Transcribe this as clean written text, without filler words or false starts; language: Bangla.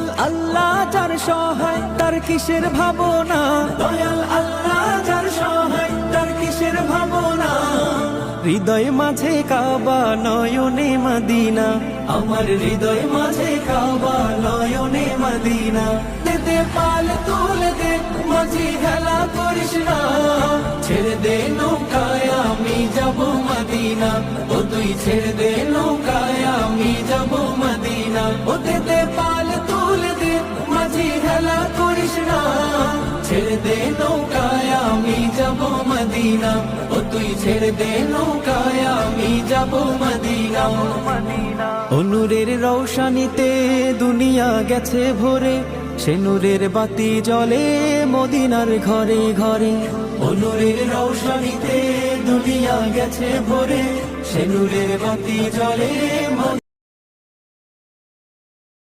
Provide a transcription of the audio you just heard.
দয়াল আল্লাহ যার সহায় তার কিসের ভাবনা, দয়াল আল্লাহ যার সহায় তার কিসের ভাবনা। হৃদয় মাঝে কাবা নয়নে মদিনা, আমার হৃদয় মাঝে কাবা নয়নে মদিনা। দে পাল তুলে দে মাঝি হেলা করিস না, ছেড়ে দে নৌকায় আমি যাব মদিনা। ও তুই ছেড়ে দে নৌকায় আমি যাব মদিনা। ও দে পাল তুলে দে মাঝি হেলা করিস না, ছেড়ে দে নৌকায় আমি যাব মদিনা। ও তুই ছেড়ে দে নৌকায় আমি যাব মদিনা। নূরের রৌশনীতে দুনিয়া গেছে ভরে, সে নূরের বাতি জ্বলে মদিনার ঘরে ঘরে। নূরের রৌশনীতে দুনিয়া গেছে ভরে, সে নূরের বাতি জ্বলে।